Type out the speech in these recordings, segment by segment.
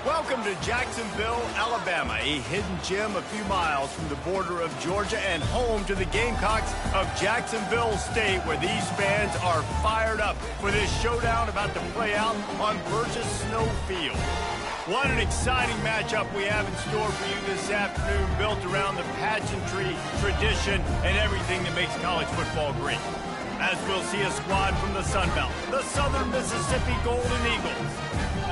Welcome to Jacksonville, Alabama, a hidden gem a few miles from the border of Georgia and home to the Gamecocks of Jacksonville State, where these fans are fired up for this showdown about to play out on Burgess Snow Field. What an exciting matchup we have in store for you this afternoon, built around the pageantry, tradition, and everything that makes college football great. As we'll see a squad from the Sun Belt, the Southern Mississippi Golden Eagles,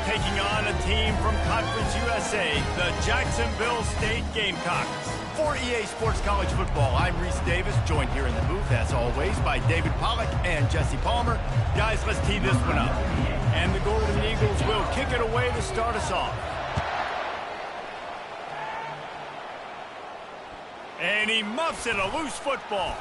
taking on a team from Conference USA, the Jacksonville State Gamecocks. For EA Sports College Football, I'm Reese Davis, joined here in the booth, as always, by David Pollack and Jesse Palmer. Guys, let's tee this one up. And the Golden Eagles will kick it away to start us off. And he muffs it, a loose football.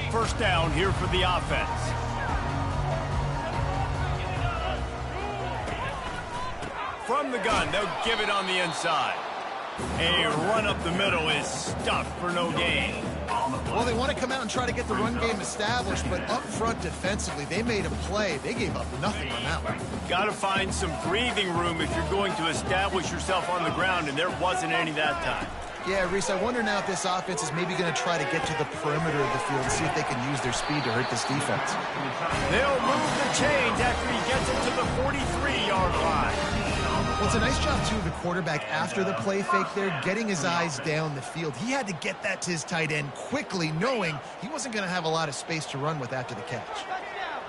First down here for the offense. From the gun, they'll give it on the inside. A run up the middle is stuffed for no gain. Well, they want to come out and try to get the run game established, but up front defensively, they made a play. They gave up nothing on that one. Got to find some breathing room if you're going to establish yourself on the ground, and there wasn't any that time. Yeah, Reese, I wonder now if this offense is maybe going to try to get to the perimeter of the field and see if they can use their speed to hurt this defense. They'll move the chains after he gets it to the 43-yard line. Well, it's a nice job, too, of the quarterback after the play fake there, getting his eyes down the field. He had to get that to his tight end quickly, knowing he wasn't going to have a lot of space to run with after the catch.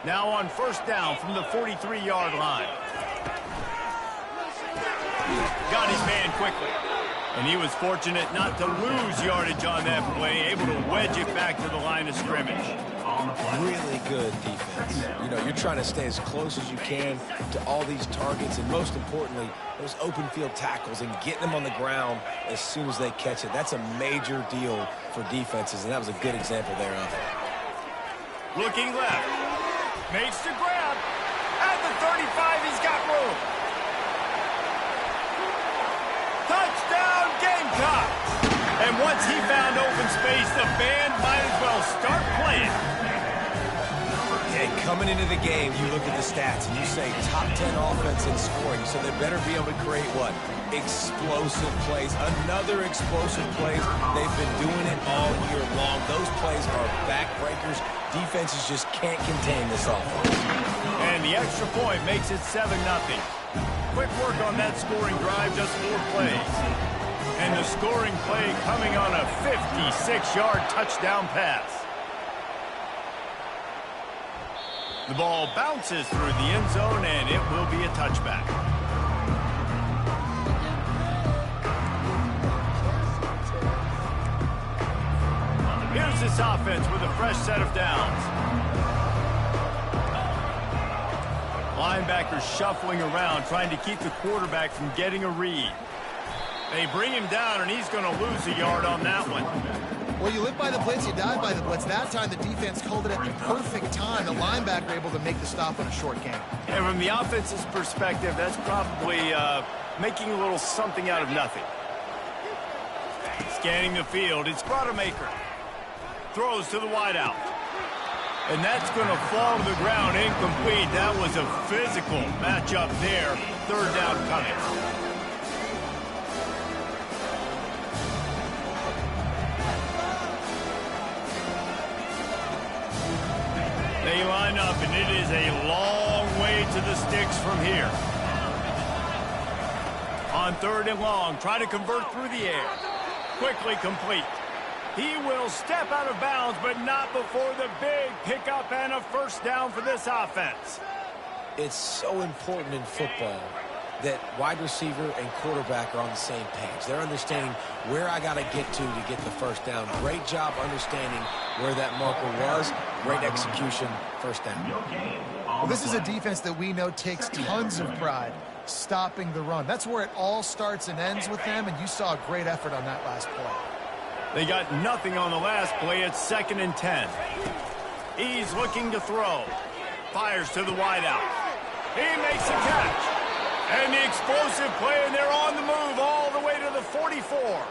Now on first down from the 43-yard line. Got his man quickly. And he was fortunate not to lose yardage on that play, able to wedge it back to the line of scrimmage. Really good defense. You know, you're trying to stay as close as you can to all these targets, and most importantly, those open field tackles and getting them on the ground as soon as they catch it. That's a major deal for defenses, and that was a good example there of it. Looking left. Makes the grab. At the 35, he's got room. Touchdown, Gamecocks! And once he found open space, the band might as well start playing. Yeah, coming into the game, you look at the stats and you say top 10 offense in scoring, so they better be able to create what? Explosive plays. Another explosive plays. They've been doing it all year long. Those plays are backbreakers. Defenses just can't contain this offense. And the extra point makes it 7-0. Quick work on that scoring drive, just 4 plays. And the scoring play coming on a 56-yard touchdown pass. The ball bounces through the end zone, and it will be a touchback. Here's this offense with a fresh set of downs. Linebackers shuffling around, trying to keep the quarterback from getting a read. They bring him down, and he's going to lose a yard on that one. Well, you live by the blitz, you die by the blitz. That time, the defense called it at the perfect time. The linebacker able to make the stop on a short gain. And from the offense's perspective, that's probably making a little something out of nothing. Scanning the field, it's Brodemaker. Throws to the wideout. And that's going to fall to the ground, incomplete. That was a physical matchup there. Third down coming. They line up, and it is a long way to the sticks from here. On third and long, try to convert through the air. Quickly complete. He will step out of bounds, but not before the big pickup and a first down for this offense. It's so important in football that wide receiver and quarterback are on the same page. They're understanding where I got to get the first down. Great job understanding where that marker was. Great execution, first down. Well, this is a defense that we know takes tons of pride stopping the run. That's where it all starts and ends with them, and you saw a great effort on that last play. They got nothing on the last play. It's 2nd and 10. He's looking to throw. Fires to the wideout. He makes a catch. And the explosive play, and they're on the move all the way to the 44.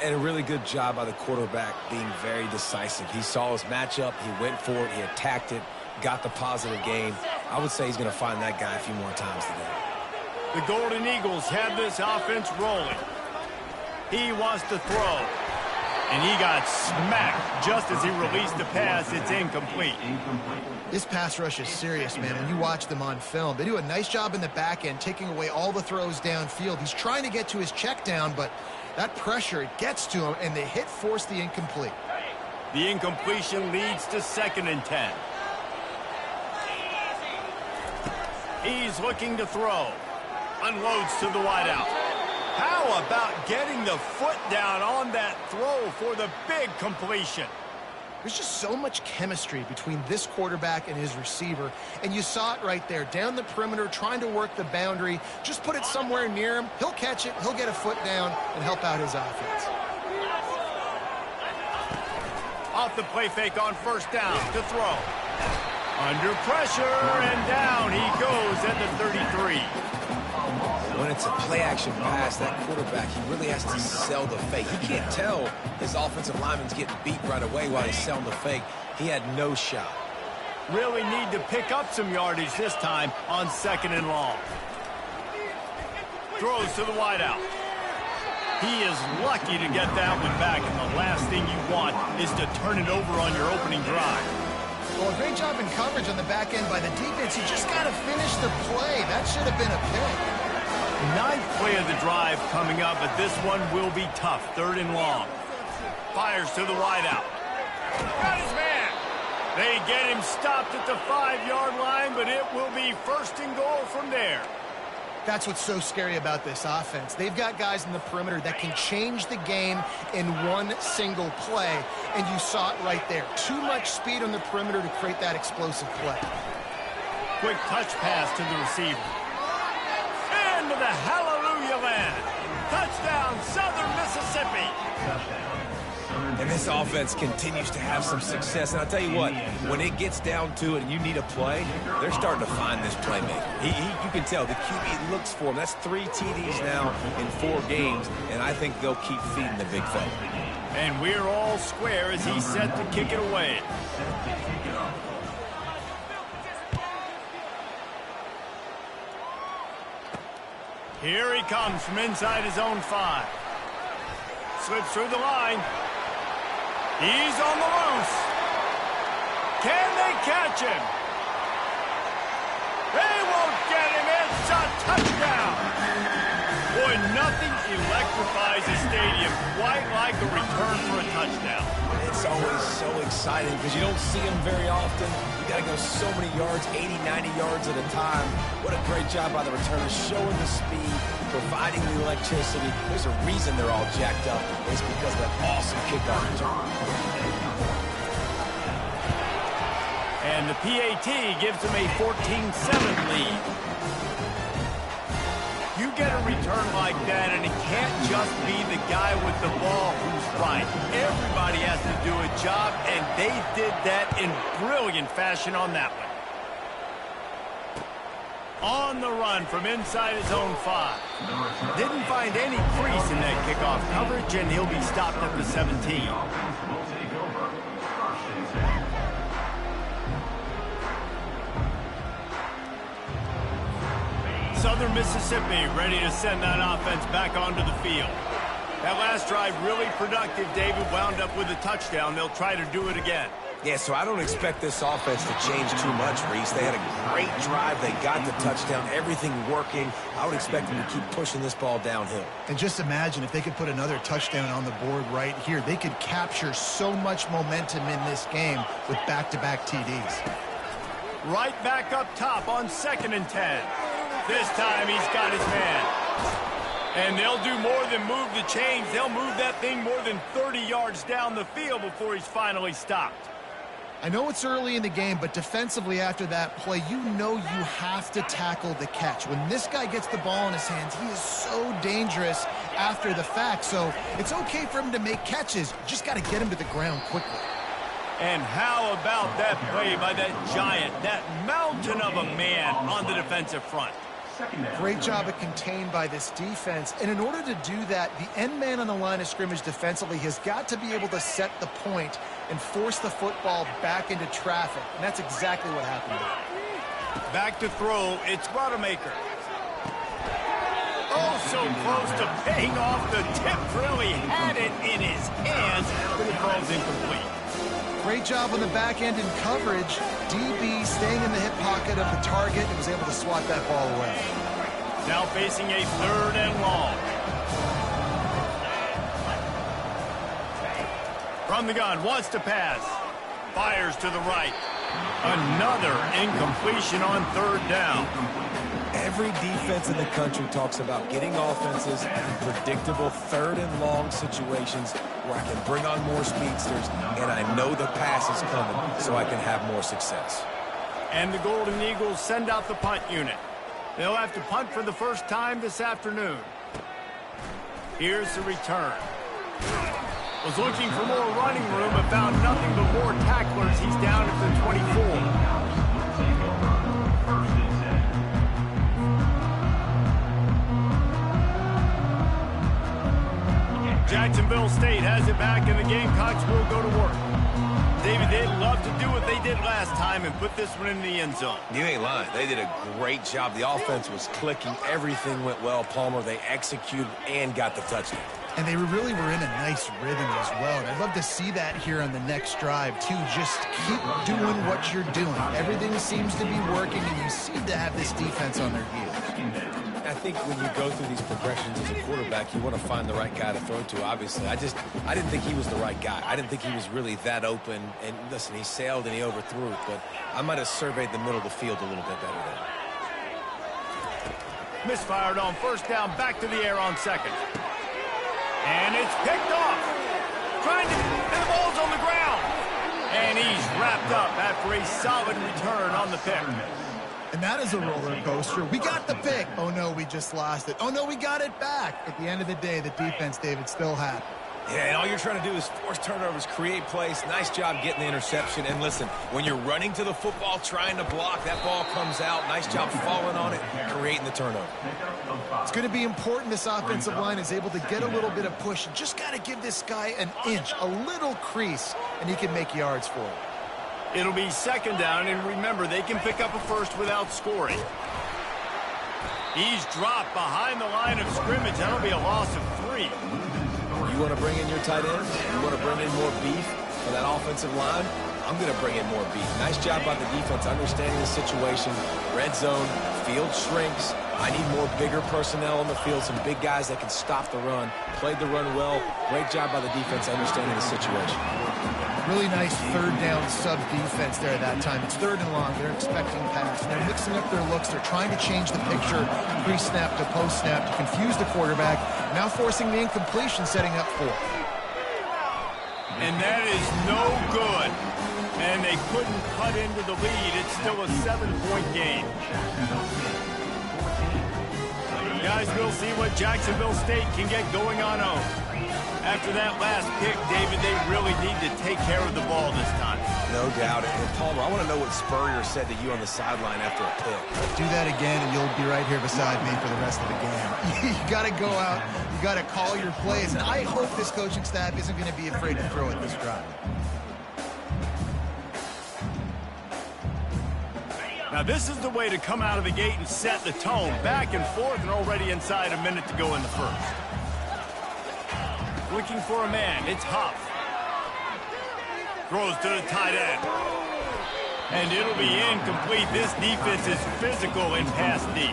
And a really good job by the quarterback being very decisive. He saw his matchup, he went for it, he attacked it, got the positive gain. I would say he's going to find that guy a few more times today. The Golden Eagles have this offense rolling. He wants to throw. And he got smacked just as he released the pass. It's incomplete. This pass rush is serious, man. When you watch them on film, they do a nice job in the back end, taking away all the throws downfield. He's trying to get to his check down, but that pressure, it gets to him, and the hit forced the incomplete. The incompletion leads to 2nd and 10. He's looking to throw. Unloads to the wideout. How about getting the foot down on that throw for the big completion? There's just so much chemistry between this quarterback and his receiver, and you saw it right there, down the perimeter, trying to work the boundary. Just put it somewhere near him. He'll catch it, he'll get a foot down, and help out his offense. Off the play fake on 1st down to throw. Under pressure, and down he goes at the 33. When it's a play-action pass, that quarterback, he really has to sell the fake. He can't tell his offensive lineman's getting beat right away while he's selling the fake. He had no shot. Really need to pick up some yardage this time on 2nd and long. Throws to the wideout. He is lucky to get that one back, and the last thing you want is to turn it over on your opening drive. Well, a great job in coverage on the back end by the defense. You just got to finish the play. That should have been a pick. 9th play of the drive coming up, but this one will be tough. 3rd and long. Fires to the wideout. Got his man. They get him stopped at the 5-yard line, but it will be 1st and goal from there. That's what's so scary about this offense. They've got guys in the perimeter that can change the game in one single play, and you saw it right there. Too much speed on the perimeter to create that explosive play. Quick touch pass to the receiver. Into the hallelujah land. Touchdown, Southern Mississippi. And this offense continues to have some success. And I'll tell you what, when it gets down to it and you need a play, they're starting to find this playmaker. You can tell the QB looks for him. That's 3 TDs now in 4 games, and I think they'll keep feeding the big fella. And we're all square as he's set to kick it away. Here he comes from inside his own 5. Slips through the line. He's on the loose. Can they catch him? They won't get him. It's a touchdown. Boy, nothing electrifies a stadium quite like a return for a touchdown. It's always so exciting because you don't see them very often. You got to go so many yards, 80, 90 yards at a time. What a great job by the returner, showing the speed, providing the electricity. There's a reason they're all jacked up. It's because of that awesome kickoff return. And the PAT gives them a 14-7 lead. You get a return like that, and it can't just be the guy with the ball who's right. Everybody has to do a job, and they did that in brilliant fashion on that one. On the run from inside his own 5. Didn't find any crease in that kickoff coverage, and he'll be stopped at the 17. Southern Mississippi ready to send that offense back onto the field. That last drive really productive. David wound up with a touchdown. They'll try to do it again. Yeah, so I don't expect this offense to change too much, Reese. They had a great drive. They got the touchdown, everything working. I would expect them to keep pushing this ball downhill. And just imagine if they could put another touchdown on the board right here. They could capture so much momentum in this game with back-to-back TDs. Right back up top on 2nd and 10. This time he's got his man. And they'll do more than move the chains. They'll move that thing more than 30 yards down the field before he's finally stopped. I know it's early in the game, but defensively after that play, you know you have to tackle the catch. When this guy gets the ball in his hands, he is so dangerous after the fact. So it's okay for him to make catches. You just got to get him to the ground quickly. And how about that play by that giant, that mountain of a man on the defensive front? Great job of contained by this defense. And in order to do that, the end man on the line of scrimmage defensively has got to be able to set the point and force the football back into traffic. And that's exactly what happened there. Back to throw, it's Rodemaker. Oh, so close to paying off the tip. Really had it in his hands, but it falls incomplete. Great job on the back end in coverage. DB staying in the hip pocket of the target and was able to swat that ball away. Now facing a 3rd and long. From the gun, wants to pass. Fires to the right. Another incompletion on 3rd down. Every defense in the country talks about getting offenses in predictable 3rd and long situations where I can bring on more speedsters and I know the pass is coming so I can have more success. And the Golden Eagles send out the punt unit. They'll have to punt for the first time this afternoon. Here's the return. Was looking for more running room but found nothing but more tacklers. He's down at the 24. Jacksonville State has it back, and the Gamecocks will go to work. David, they'd love to do what they did last time and put this one in the end zone. You ain't lying. They did a great job. The offense was clicking. Everything went well. Palmer, they executed and got the touchdown. And they really were in a nice rhythm as well. And I'd love to see that here on the next drive, too. Just keep doing what you're doing. Everything seems to be working, and you seem to have this defense on their heels. I think when you go through these progressions as a quarterback, you want to find the right guy to throw to, obviously. I didn't think he was the right guy. I didn't think he was really that open. And listen, he sailed and he overthrew it, but I might have surveyed the middle of the field a little bit better there. Misfired on 1st down, back to the air on 2nd. And it's picked off. And the ball's on the ground. And he's wrapped up after a solid return on the pick. And that is a roller coaster. We got the pick. Oh, no, we just lost it. Oh, no, we got it back. At the end of the day, the defense, David, still had it. Yeah, and all you're trying to do is force turnovers, create plays. Nice job getting the interception. And listen, when you're running to the football, trying to block, that ball comes out. Nice job falling on it, creating the turnover. It's going to be important this offensive line is able to get a little bit of push. You just got to give this guy an inch, a little crease, and he can make yards for it. It'll be 2nd down, and remember, they can pick up a first without scoring. He's dropped behind the line of scrimmage. That'll be a loss of 3. You want to bring in your tight ends? You want to bring in more beef for that offensive line? I'm going to bring in more beef. Nice job by the defense understanding the situation. Red zone, field shrinks. I need more bigger personnel on the field, some big guys that can stop the run. Played the run well. Great job by the defense understanding the situation. Really nice 3rd down sub-defense there that time. It's 3rd and long. They're expecting pass. They're mixing up their looks. They're trying to change the picture pre-snap to post-snap to confuse the quarterback. Now forcing the incompletion, setting up 4. And that is no good. And they couldn't cut into the lead. It's still a 7-point game. Guys, we'll see what Jacksonville State can get going on home. After that last pick, David, they really need to take care of the ball this time. No doubt. And Palmer, I want to know what Spurrier said to you on the sideline after a pick. Do that again, and you'll be right here beside me for the rest of the game. You got to go out. You got to call your plays. And I hope this coaching staff isn't going to be afraid to throw it this drive. Now, this is the way to come out of the gate and set the tone. Back and forth, and already inside a minute to go in the first. Looking for a man, it's Huff. Throws to the tight end. And it'll be incomplete. This defense is physical and pass deep.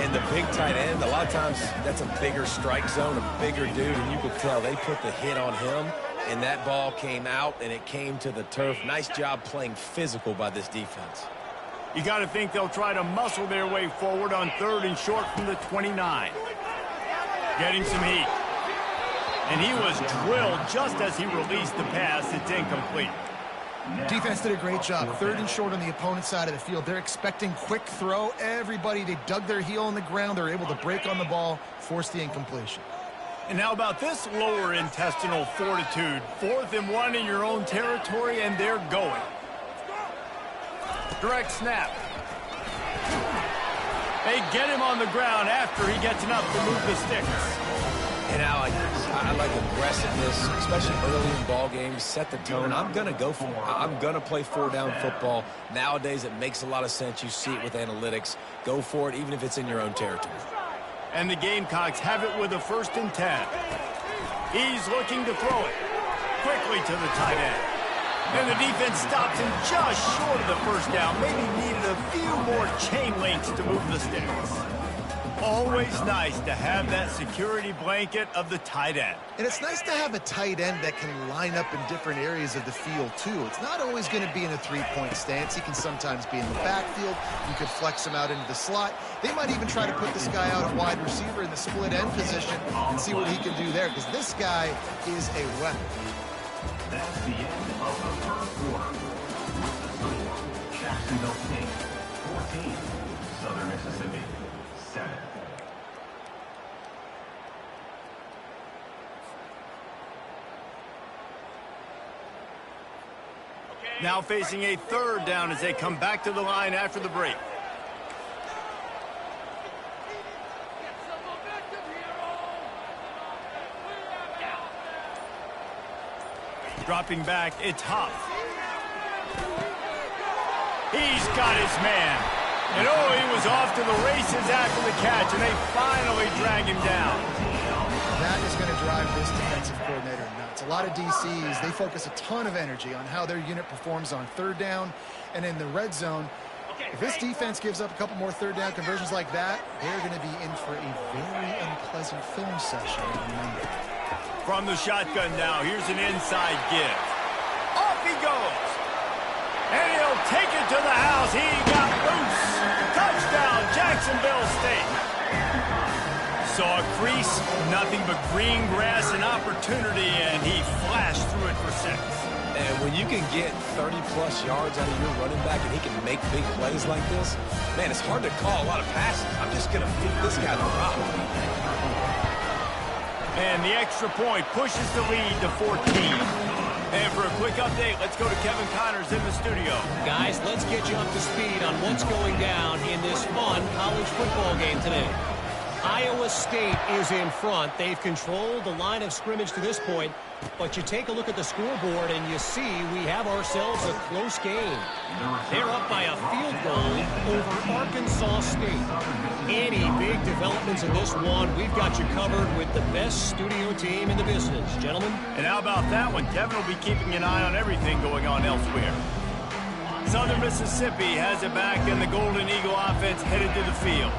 And the big tight end, a lot of times that's a bigger strike zone, a bigger dude, and you could tell they put the hit on him, and that ball came out, and it came to the turf. Nice job playing physical by this defense. You got to think they'll try to muscle their way forward on 3rd and short from the 29. Getting some heat. And he was drilled just as he released the pass. It's incomplete. Defense did a great job. 3rd and short on the opponent's side of the field. They're expecting quick throw. Everybody, they dug their heel on the ground. They're able to break on the ball, force the incompletion. And how about this lower intestinal fortitude? 4th and 1 in your own territory, and they're going. Direct snap. They get him on the ground after he gets enough to move the sticks. And I like aggressiveness, especially early in ball games. Set the tone. I'm going to go for it. I'm going to play 4-down football. Nowadays, it makes a lot of sense. You see it with analytics. Go for it, even if it's in your own territory. And the Gamecocks have it with a 1st and 10. He's looking to throw it quickly to the tight end. And the defense stops him just short of the 1st down. Maybe needed a few more chain links to move the sticks. Always nice to have that security blanket of the tight end. And it's nice to have a tight end that can line up in different areas of the field, too. It's not always going to be in a three-point stance. He can sometimes be in the backfield. You could flex him out into the slot. They might even try to put this guy out at wide receiver in the split end position and see what he can do there, because this guy is a weapon. That's the end of the first quarter. Jacksonville State, 14. Southern Mississippi, 7. Now facing a 3rd down as they come back to the line after the break. Dropping back, it's Huff. He's got his man. And oh, he was off to the races after the catch, and they finally drag him down. That is going to drive this defensive coordinator nuts. A lot of DCs, they focus a ton of energy on how their unit performs on 3rd down and in the red zone. If this defense gives up a couple more 3rd down conversions like that, they're going to be in for a very unpleasant film session. Remember. From the shotgun now, here's an inside give. Off he goes. And he'll take it to the house. He got loose. Touchdown, Jacksonville State. Saw a crease, nothing but green grass and opportunity, and he flashed through it for 6. And when you can get 30-plus yards out of your running back and he can make big plays like this, man, it's hard to call a lot of passes. I'm just going to feed this guy the rock. And the extra point pushes the lead to 14. And for a quick update, let's go to Kevin Connors in the studio. Guys, let's get you up to speed on what's going down in this fun college football game today. Iowa State is in front. They've controlled the line of scrimmage to this point. But you take a look at the scoreboard and you see we have ourselves a close game. They're up by a field goal over Arkansas State. Any big developments in this one, we've got you covered with the best studio team in the business, gentlemen. And how about that one? Kevin will be keeping an eye on everything going on elsewhere. Southern Mississippi has it back, and the Golden Eagle offense headed to the field.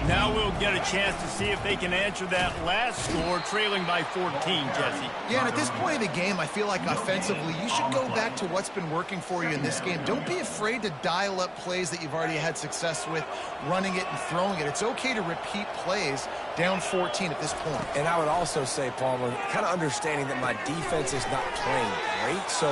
Now we'll get a chance to see if they can answer that last score, trailing by 14, Jesse. Yeah, and at this point in the game, I feel like offensively, you should go back to what's been working for you in this game. Don't be afraid to dial up plays that you've already had success with, running it and throwing it. It's okay to repeat plays down 14 at this point. And I would also say, Palmer, kind of understanding that my defense is not playing great, so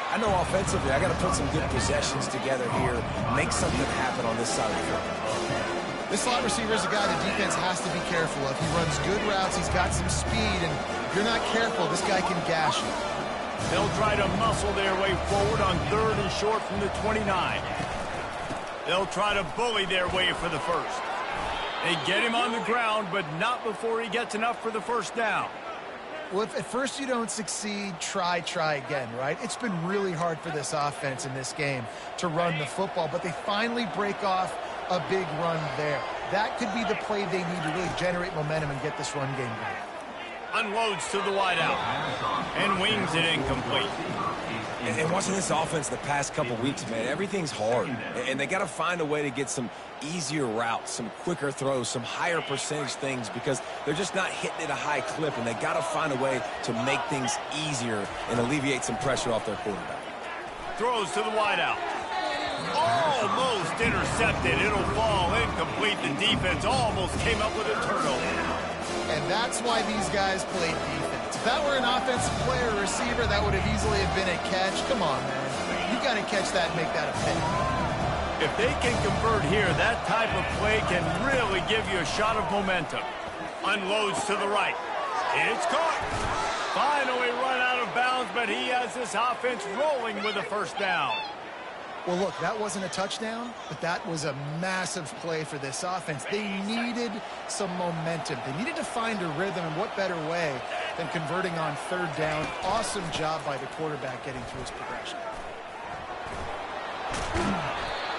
I know offensively I got to put some good possessions together here, make something happen on this side of the football. This slot receiver is a guy the defense has to be careful of. He runs good routes, he's got some speed, and if you're not careful, this guy can gash you. They'll try to muscle their way forward on 3rd and short from the 29. They'll try to bully their way for the 1st. They get him on the ground, but not before he gets enough for the 1st down. Well, if at first you don't succeed, try again, right? It's been really hard for this offense in this game to run the football, but they finally break off a big run there. That could be the play they need to really generate momentum and get this run game going. Unloads to the wideout and wings it incomplete. And watching this offense the past couple weeks, man, everything's hard. And they got to find a way to get some easier routes, some quicker throws, some higher percentage things, because they're just not hitting at a high clip, and they got to find a way to make things easier and alleviate some pressure off their quarterback. Throws to the wideout. Almost intercepted. It'll fall incomplete. The defense almost came up with a turnover. And that's why these guys play defense. If that were an offensive player or receiver, that would have easily have been a catch. Come on, man. You got to catch that and make that a pick. If they can convert here, that type of play can really give you a shot of momentum. Unloads to the right. It's caught. Finally run out of bounds, but he has this offense rolling with a 1st down. Well, look, that wasn't a touchdown, but that was a massive play for this offense. They needed some momentum. They needed to find a rhythm, and what better way than converting on third down. Awesome job by the quarterback getting through his progression.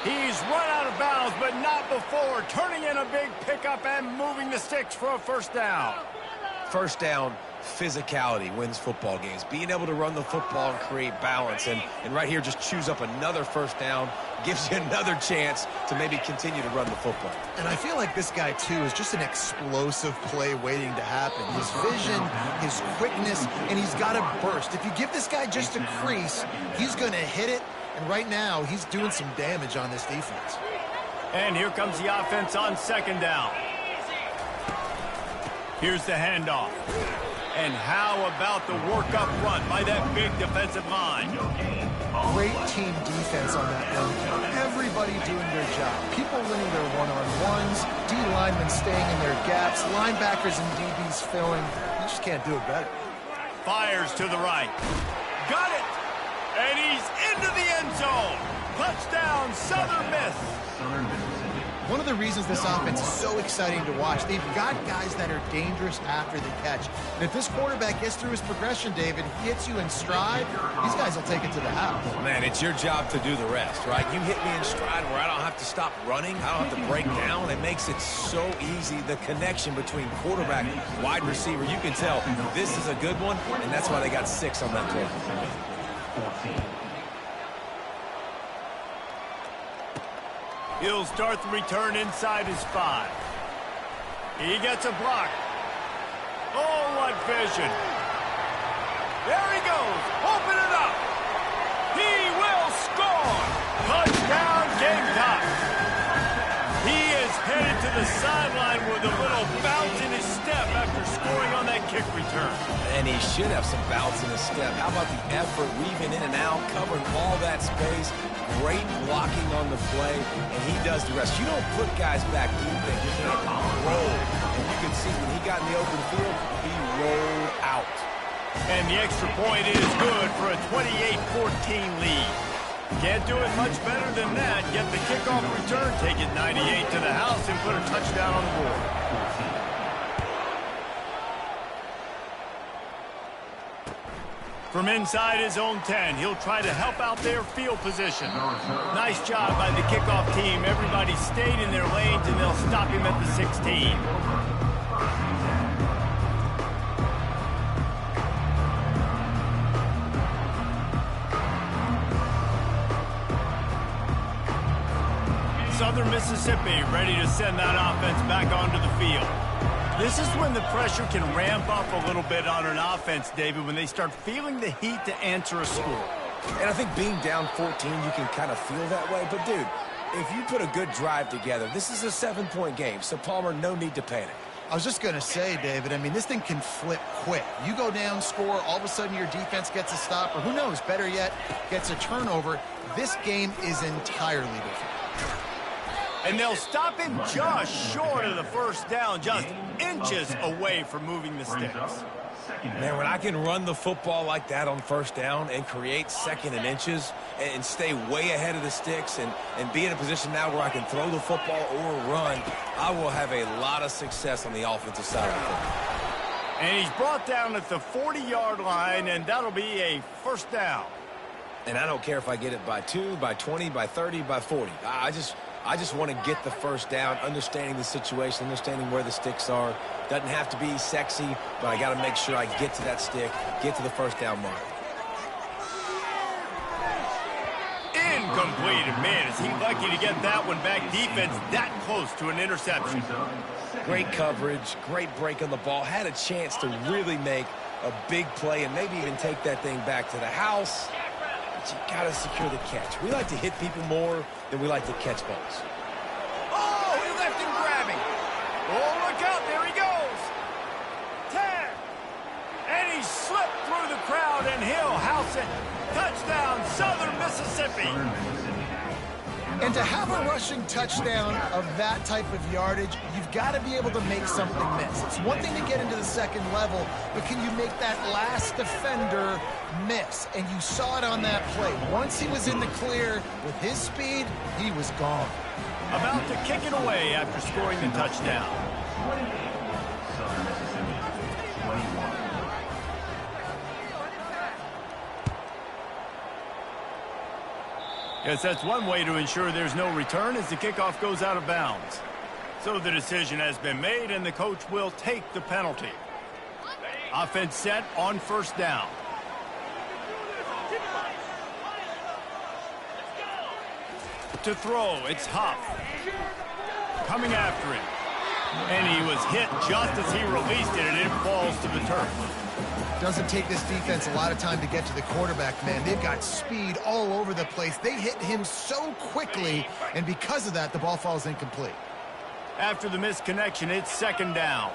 He's run out of bounds, but not before turning in a big pickup and moving the sticks for a first down. First down, physicality wins football games. Being able to run the football and create balance. And right here, just choose up another first down, gives you another chance to maybe continue to run the football. And I feel like this guy, too, is just an explosive play waiting to happen. His vision, his quickness, and he's got a burst. If you give this guy just a crease, he's going to hit it. And right now, he's doing some damage on this defense. And here comes the offense on second down. Here's the handoff. And how about the work up front by that big defensive line? Great team defense on that run. Everybody doing their job. People winning their one-on-ones, D linemen staying in their gaps, linebackers and DBs filling. You just can't do it better. Fires to the right. Got it! And he's into the end zone. Touchdown, Southern Miss. One of the reasons this offense is so exciting to watch, they've got guys that are dangerous after the catch. And if this quarterback gets through his progression, David, he hits you in stride, these guys will take it to the house. Man, it's your job to do the rest, right? You hit me in stride where I don't have to stop running. I don't have to break down. It makes it so easy. The connection between quarterback and wide receiver, you can tell this is a good one, and that's why they got 6 on that play. He'll start the return inside his 5. He gets a block. Oh, what vision. There he goes. Open it up. He will score. Touchdown, Gamecocks. He is headed to the sideline with a little bounce in his step after scoring on that kick return. And he should have some bounce in his step. How about the effort, weaving in and out, covering all that space. Great blocking on the play, and he does the rest. You don't put guys back deep that you can't roll. And you can see when he got in the open field, he rolled out. And the extra point is good for a 28-14 lead. Can't do it much better than that. Get the kickoff return, take it 98 to the house, and put a touchdown on the board. From inside his own 10, he'll try to help out their field position. Nice job by the kickoff team. Everybody stayed in their lanes, and they'll stop him at the 16. Southern Mississippi ready to send that offense back onto the field. This is when the pressure can ramp up a little bit on an offense, David, when they start feeling the heat to answer a score. And I think being down 14, you can kind of feel that way. But, dude, if you put a good drive together, this is a 7-point game. So, Palmer, no need to panic. I was just going to say, David, I mean, this thing can flip quick. You go down, score, all of a sudden your defense gets a stop, or who knows, better yet, gets a turnover. This game is entirely different. And they'll stop him just short of the first down, just inches away from moving the sticks. Man, when I can run the football like that on first down and create second and inches and stay way ahead of the sticks and be in a position now where I can throw the football or run, I will have a lot of success on the offensive side of the football. And he's brought down at the 40-yard line, and that'll be a first down. And I don't care if I get it by 2, by 20, by 30, by 40. I just want to get the first down, understanding the situation, understanding where the sticks are. Doesn't have to be sexy, but I got to make sure I get to that stick, get to the first down mark. Incomplete. And man, is he lucky to get that one back. Defense that close to an interception. Great coverage, great break on the ball. Had a chance to really make a big play and maybe even take that thing back to the house. But you got to secure the catch. We like to hit people more than we like to catch balls. Oh, he left him grabbing. Oh, look out. There he goes. 10. And he slipped through the crowd, and he'll house it. Touchdown, Southern Mississippi. And to have a rushing touchdown of that type of yardage, you've got to be able to make something miss. It's one thing to get into the second level, but can you make that last defender miss? And you saw it on that play. Once he was in the clear with his speed, he was gone. About to kick it away after scoring the touchdown. 28, Southern Mississippi, 21. Yes, that's one way to ensure there's no return as the kickoff goes out of bounds. So the decision has been made, and the coach will take the penalty. Offense set on first down. To throw, it's Huff. Coming after him. And he was hit just as he released it, and it falls to the turf. Doesn't take this defense a lot of time to get to the quarterback, man. They've got speed all over the place. They hit him so quickly, and because of that, the ball falls incomplete. After the missed connection, it's second down.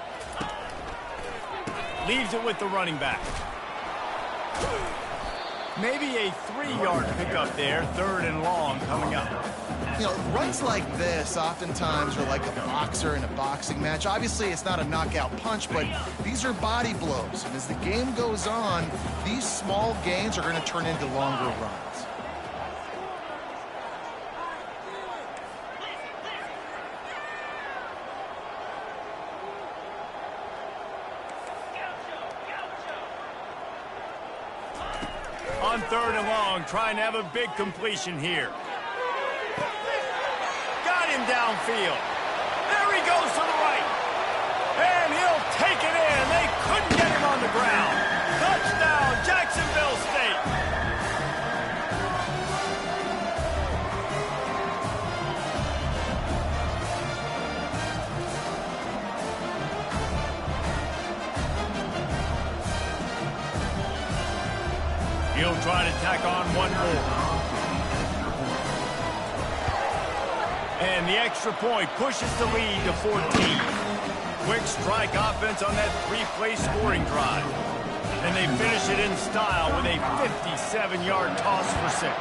Leaves it with the running back. Maybe a 3-yard pickup there, third and long coming up. You know, runs like this oftentimes are like a boxer in a boxing match. Obviously, it's not a knockout punch, but these are body blows. And as the game goes on, these small gains are going to turn into longer runs. On third and long, trying to have a big completion here. Got him downfield. There he goes to the right. And he'll take it in. They couldn't get him on the ground. Touchdown, Jacksonville State. He'll try to tack on one more. And the extra point pushes the lead to 14. Quick strike offense on that 3-play scoring drive. And they finish it in style with a 57-yard toss for 6.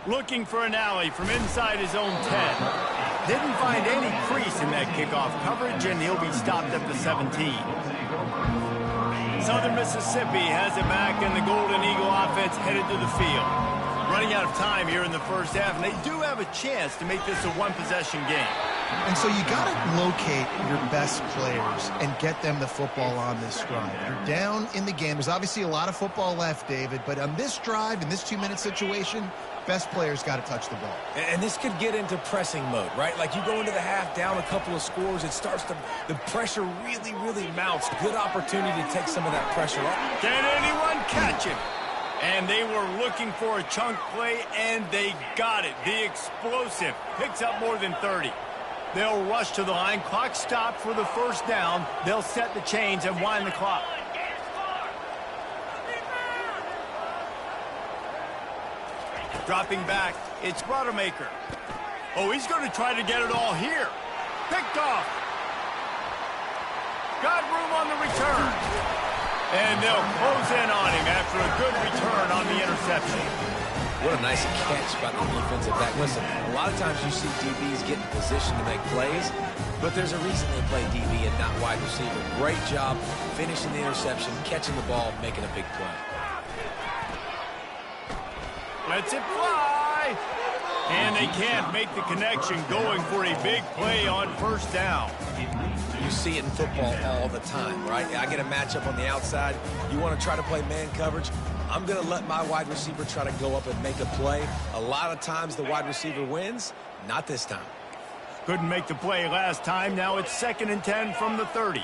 21. Looking for an alley from inside his own 10. Didn't find any crease in that kickoff coverage, and he'll be stopped at the 17. Southern Mississippi has it back, and the Golden Eagle offense headed to the field. Running out of time here in the first half, and they do have a chance to make this a one-possession game. And so you got to locate your best players and get them the football on this drive. You're down in the game. There's obviously a lot of football left, David, but on this drive, in this 2-minute situation, best players got to touch the ball. And this could get into pressing mode, right? Like you go into the half down a couple of scores, it starts to, the pressure really, really mounts. Good opportunity to take some of that pressure off. Can anyone catch him? And they were looking for a chunk play, and they got it. The explosive picks up more than 30. They'll rush to the line. Clock stopped for the first down. They'll set the chains and wind the clock. Dropping back, it's Rodemaker. Oh, he's going to try to get it all here. Picked off. Got room on the return. And they'll close in on him after a good return on the interception. What a nice catch by the defensive back. Listen, a lot of times you see DBs get in position to make plays, but there's a reason they play DB and not wide receiver. Great job finishing the interception, catching the ball, making a big play. Lets it fly. And they can't make the connection, going for a big play on first down. You see it in football all the time, right? I get a matchup on the outside. You want to try to play man coverage. I'm going to let my wide receiver try to go up and make a play. A lot of times the wide receiver wins. Not this time. Couldn't make the play last time. Now it's 2nd and 10 from the 30.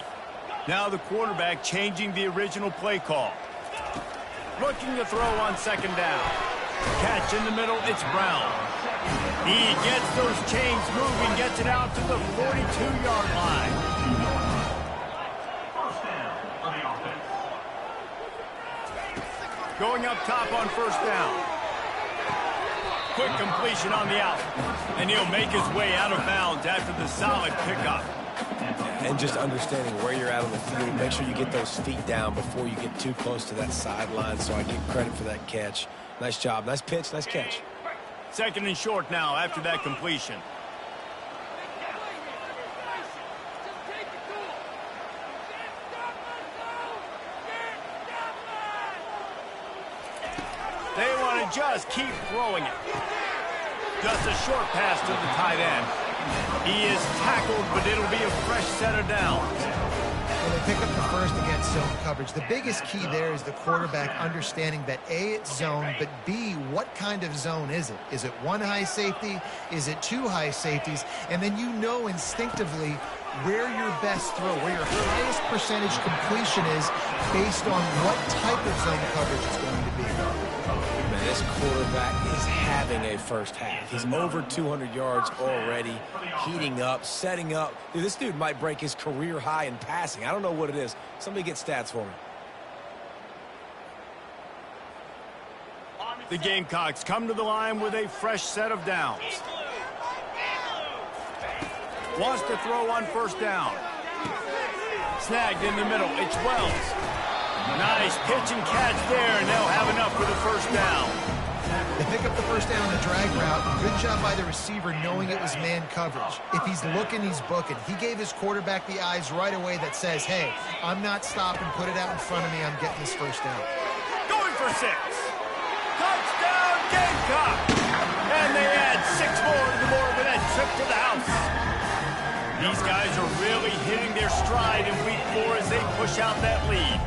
Now the quarterback changing the original play call. Looking to throw on 2nd down. Catch in the middle, it's Brown. He gets those chains moving, gets it out to the 42-yard line. First down for the offense. Going up top on first down. Quick completion on the out. And he'll make his way out of bounds after the solid pickup. And just understanding where you're at on the field, make sure you get those feet down before you get too close to that sideline. So I give credit for that catch. Nice job. Nice pitch. Nice catch. 2nd and short now after that completion. They want to just keep throwing it. Just a short pass to the tight end. He is tackled, but it'll be a fresh set of downs. Well, they pick up the first against zone coverage. The biggest key there is the quarterback understanding that A, it's zone, but B, what kind of zone is it? Is it one high safety? Is it two high safeties? And then you know instinctively where your best throw, where your highest percentage completion is based on what type of zone coverage it's going to be. Man, this quarterback is having a first half. He's over 200 yards already, heating up, setting up. Dude, this dude might break his career high in passing. I don't know what it is. Somebody get stats for me. The Gamecocks come to the line with a fresh set of downs. Wants to throw on 1st down. Snagged in the middle. It's Wells. Nice pitch and catch there, and they'll have enough for the 1st down. They pick up the 1st down on the drag route. Good job by the receiver knowing it was man coverage. If he's looking, he's booking. He gave his quarterback the eyes right away that says, hey, I'm not stopping. Put it out in front of me. I'm getting this 1st down. Going for 6. Touchdown, Gamecock! And they add 6 more to the board with that trip to the house. These guys are really hitting their stride in week 4 as they push out that lead.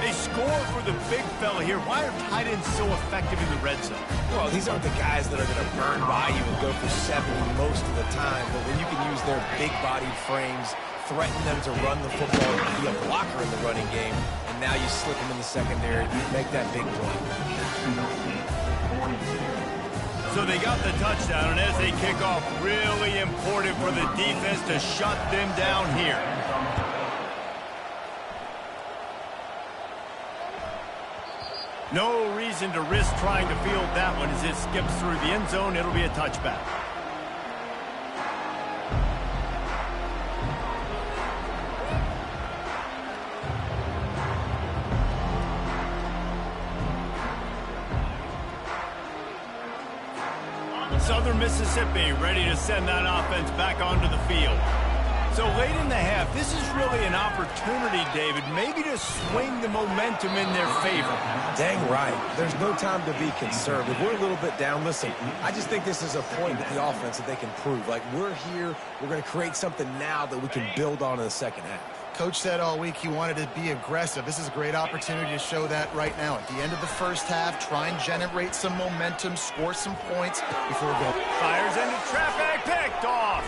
They score for the big fella here. Why are tight ends so effective in the red zone? Well, these aren't the guys that are going to burn by you and go for 70 most of the time, but when you can use their big-bodied frames, threaten them to run the football, be a blocker in the running game, and now you slip them in the secondary, you make that big play. So they got the touchdown, and as they kick off, really important for the defense to shut them down here. No reason to risk trying to field that one as it skips through the end zone. It'll be a touchback. Southern Mississippi ready to send that offense back onto the field. So late in the half, this is really an opportunity, David, maybe to swing the momentum in their favor. Dang right. There's no time to be conservative. We're a little bit down. Listen, I just think this is a point with the offense that they can prove. Like, we're here, we're going to create something now that we can build on in the second half. Coach said all week he wanted to be aggressive. This is a great opportunity to show that right now. At the end of the first half, try and generate some momentum, score some points before going. Fires into traffic, picked off.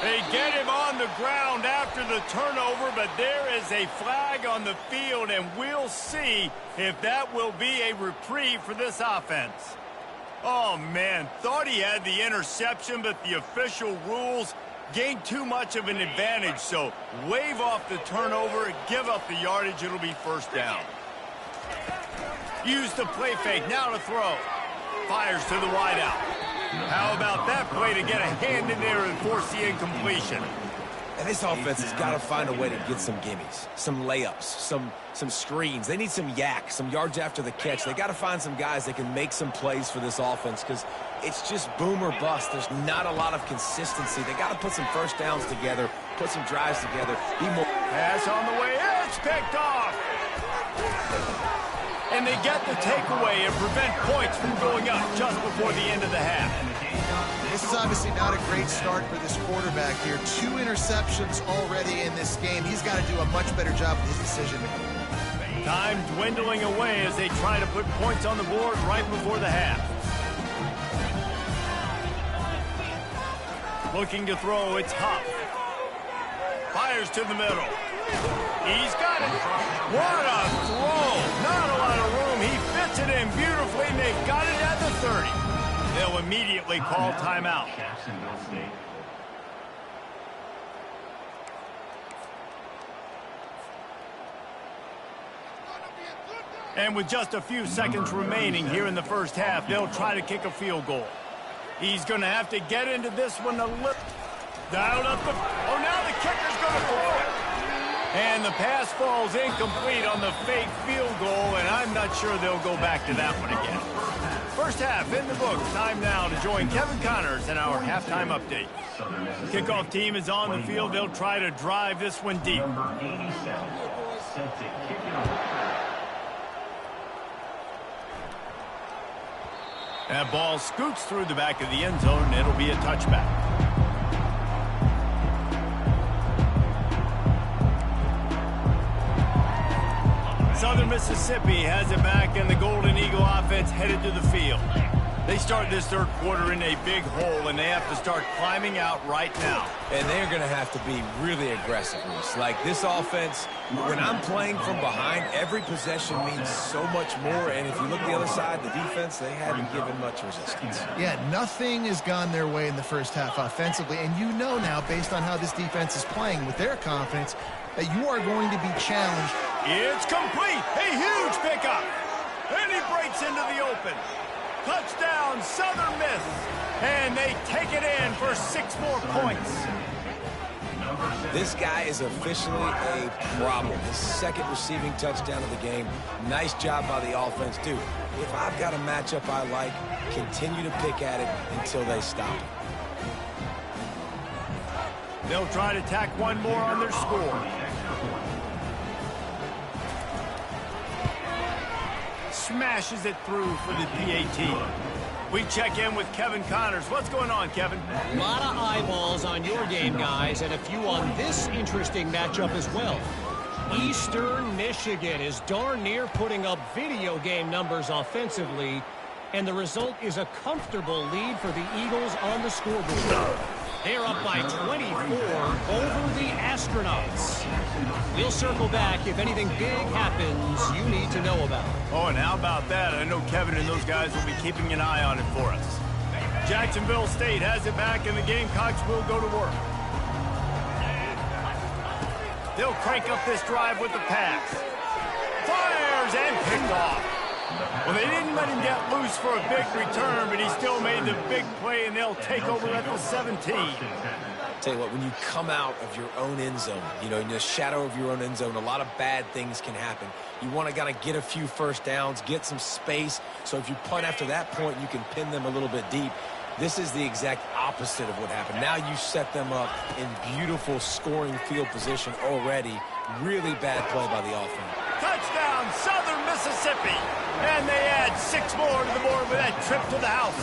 They get him on the ground after the turnover, but there is a flag on the field, and we'll see if that will be a reprieve for this offense. Oh, man, thought he had the interception, but the official rules gained too much of an advantage, so wave off the turnover, give up the yardage, it'll be 1st down. Use the play fake, now to throw. Fires to the wideout. How about that play to get a hand in there and force the incompletion? And this offense has got to find a way to get some gimmies, some layups, some screens. They need some yak, some yards after the catch. They got to find some guys that can make some plays for this offense because it's just boom or bust. There's not a lot of consistency. They got to put some 1st downs together, put some drives together, be more. Pass on the way, it's picked off. And they get the takeaway and prevent points from going up just before the end of the half. This is obviously not a great start for this quarterback here. 2 interceptions already in this game. He's got to do a much better job with his decision making. Time dwindling away as they try to put points on the board right before the half. Looking to throw, it's Huff. Fires to the middle. He's got it. What a throw. Not a lot of room. He fits it in beautifully, and they've got it at the 30. They'll immediately call timeout. And with just a few seconds remaining here in the first half, they'll try to kick a field goal. He's going to have to get into this one a little. Dialed up the. Oh, now the kicker's going to throw it. And the pass falls incomplete on the fake field goal, and I'm not sure they'll go back to that one again. First half in the books. Time now to join Kevin Connors in our halftime update. Kickoff team is on the field. They'll try to drive this one deep. Number 87, set to kick it off. That ball scoots through the back of the end zone, and it'll be a touchback. Southern Mississippi has it back, and the Golden Eagle offense headed to the field. They start this third quarter in a big hole, and they have to start climbing out right now. And they're going to have to be really aggressive. Like this offense, when I'm playing from behind, every possession means so much more. And if you look the other side, the defense, they haven't given much resistance. Yeah, nothing has gone their way in the first half offensively. And you know now, based on how this defense is playing with their confidence, that you are going to be challenged. It's complete. A huge pickup. And he breaks into the open. Touchdown, Southern Miss. And they take it in for 6 more points. This guy is officially a problem. His second receiving touchdown of the game. Nice job by the offense. Dude, if I've got a matchup I like, continue to pick at it until they stop. They'll try to tack one more on their score. Smashes it through for the PAT. We check in with Kevin Connors. What's going on, Kevin? A lot of eyeballs on your game, guys, and a few on this interesting matchup as well. Eastern Michigan is darn near putting up video game numbers offensively, and the result is a comfortable lead for the Eagles on the scoreboard. They're up by 24 over the Astronauts. We'll circle back if anything big happens you need to know about. Oh, and how about that? I know Kevin and those guys will be keeping an eye on it for us. Jacksonville State has it back, and the Gamecocks will go to work. They'll crank up this drive with the pass. Fires and picked off. Well, they didn't let him get loose for a big return, but he still made the big play, and they'll take over at the 17. Tell you what, when you come out of your own end zone, in the shadow of your own end zone, a lot of bad things can happen. You want to kind of get a few first downs, get some space, so if you punt after that point, you can pin them a little bit deep. This is the exact opposite of what happened. Now you set them up in beautiful scoring field position already. Really bad play by the offense. Touchdown, Southern Mississippi. And they add 6 more to the board with that trip to the house.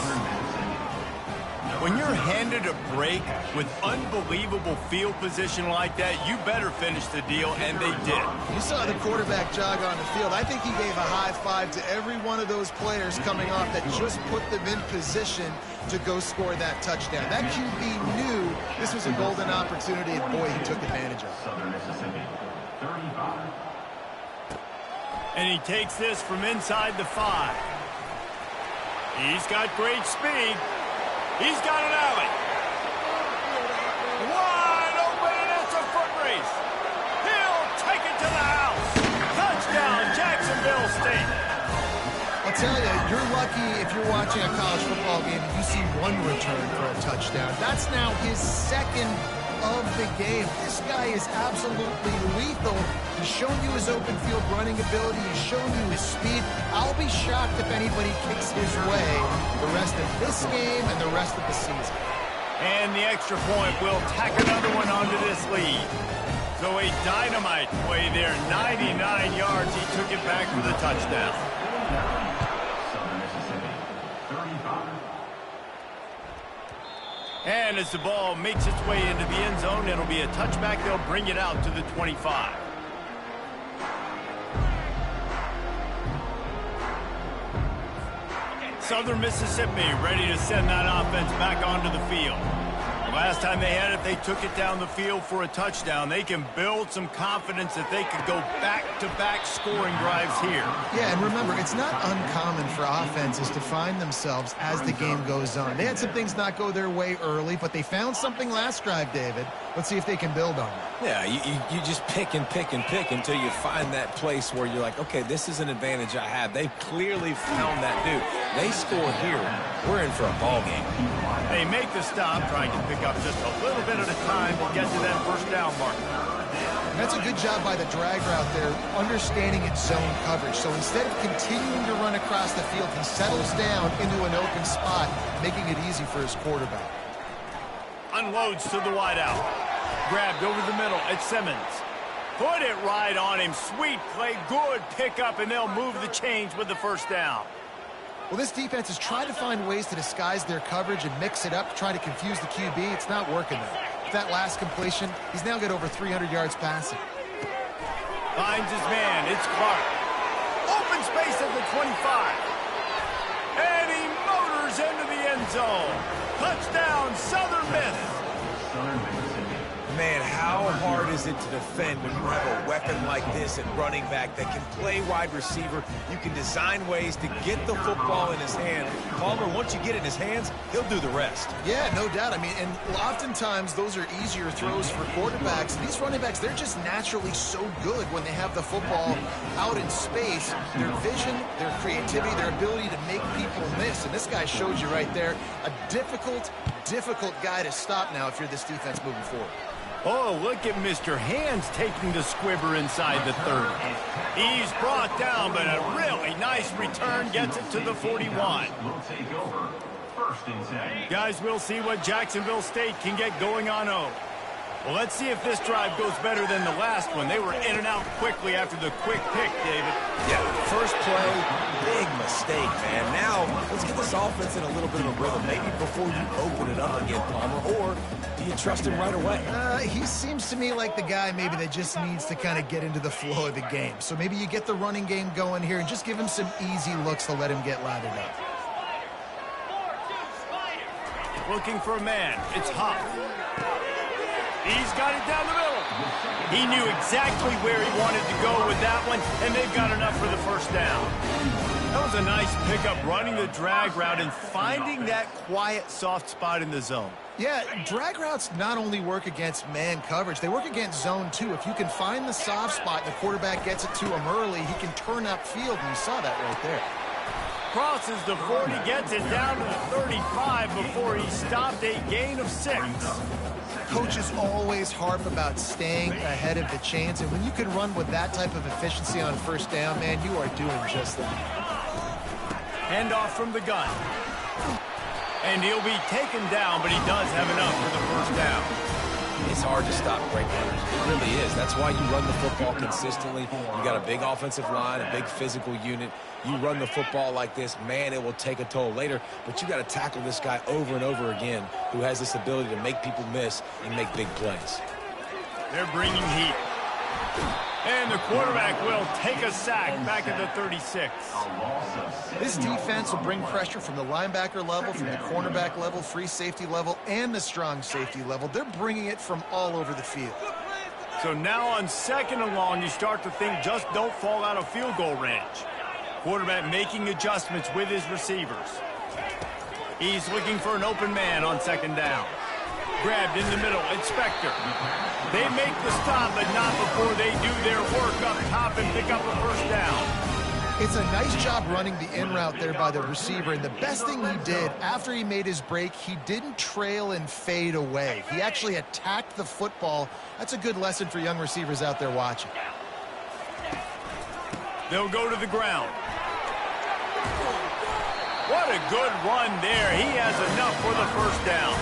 When you're handed a break with unbelievable field position like that, you better finish the deal, and they did. You saw the quarterback jog on the field. I think he gave a high five to every one of those players coming off that just put them in position to go score that touchdown. That QB knew this was a golden opportunity, and boy, he took advantage of it. Southern Mississippi, 35. And he takes this from inside the 5. He's got great speed. He's got an alley. Wide open, and it's a foot race. He'll take it to the house. Touchdown, Jacksonville State. I'll tell you, you're lucky if you're watching a college football game and you see one return for a touchdown. That's now his second of the game. This guy is absolutely lethal. He's shown you his open field running ability. He's shown you his speed. I'll be shocked if anybody kicks his way the rest of this game and the rest of the season. And the extra point will tack another one onto this lead. So a dynamite play there. 99 yards. He took it back for the touchdown. Southern Mississippi, 35. And as the ball makes its way into the end zone, it'll be a touchback. They'll bring it out to the 25. Southern Mississippi ready to send that offense back onto the field. Last time they had it, they took it down the field for a touchdown. They can build some confidence that they could go back-to-back scoring drives here. Yeah, and remember, it's not uncommon for offenses to find themselves as the game goes on. They had some things not go their way early, but they found something last drive, David. Let's see if they can build on it. Yeah, you just pick and pick and pick until you find that place where you're like, okay, this is an advantage I have. They clearly found that dude. They score here. We're in for a ball game. They make the stop, trying to pick up just a little bit at a time to get to that first down marker. That's a good job by the drag route there, understanding its zone coverage. So instead of continuing to run across the field, he settles down into an open spot, making it easy for his quarterback. Unloads to the wideout. Grabbed over the middle. It's Simmons. Put it right on him. Sweet play. Good pickup, and they'll move the chains with the first down. Well, this defense has tried to find ways to disguise their coverage and mix it up to try to confuse the QB. It's not working, though. With that last completion, he's now got over 300 yards passing. Finds his man. It's Clark. Open space at the 25. And he motors into the end zone. Touchdown, Southern Miss. Man, how hard is it to defend when you have a weapon like this at running back that can play wide receiver? You can design ways to get the football in his hand. Palmer, once you get it in his hands, he'll do the rest. Yeah, no doubt. I mean, and oftentimes those are easier throws for quarterbacks. These running backs, they're just naturally so good when they have the football out in space. Their vision, their creativity, their ability to make people miss. And this guy showed you right there, a difficult guy to stop now if you're this defense moving forward. Oh, look at Mr. Hands taking the squibber inside the 30. He's brought down, but a really nice return gets it to the 41. Guys, we'll see what Jacksonville State can get going on O. Well, let's see if this drive goes better than the last one. They were in and out quickly after the quick pick, David. Yeah, first play, big mistake, man. Now, let's get this offense in a little bit of a rhythm. Maybe before you open it up again, Palmer, or do you trust him right away? He seems to me like the guy maybe that just needs to kind of get into the flow of the game. So maybe you get the running game going here and just give him some easy looks to let him get lathered up. Looking for a man. It's Huff. He's got it down the middle. He knew exactly where he wanted to go with that one, and they've got enough for the first down. That was a nice pickup, running the drag route and finding that quiet, soft spot in the zone. Yeah, drag routes not only work against man coverage, they work against zone too. If you can find the soft spot and the quarterback gets it to him early, he can turn upfield, and you saw that right there. Crosses the 40, gets it down to the 35 before he stopped, a gain of 6. Coaches always harp about staying ahead of the chains, and when you can run with that type of efficiency on first down, man, you are doing just that. Handoff from the gun. And he'll be taken down, but he does have enough for the first down. It's hard to stop great runners. It really is. That's why you run the football consistently. You got a big offensive line, a big physical unit. You run the football like this, man, it will take a toll later. But you got to tackle this guy over and over again who has this ability to make people miss and make big plays. They're bringing heat. And the quarterback will take a sack back at the 36. This defense will bring pressure from the linebacker level, from the cornerback level, free safety level, and the strong safety level. They're bringing it from all over the field. So now on 2nd and long, you start to think just don't fall out of field goal range. Quarterback making adjustments with his receivers. He's looking for an open man on 2nd down. Grabbed in the middle, it's Spector. They make the stop, but not before they do their work up top and pick up a first down. It's a nice job running the in route there by the receiver, and the best thing he did after he made his break, he didn't trail and fade away. He actually attacked the football. That's a good lesson for young receivers out there watching. They'll go to the ground. What a good run there. He has enough for the first down.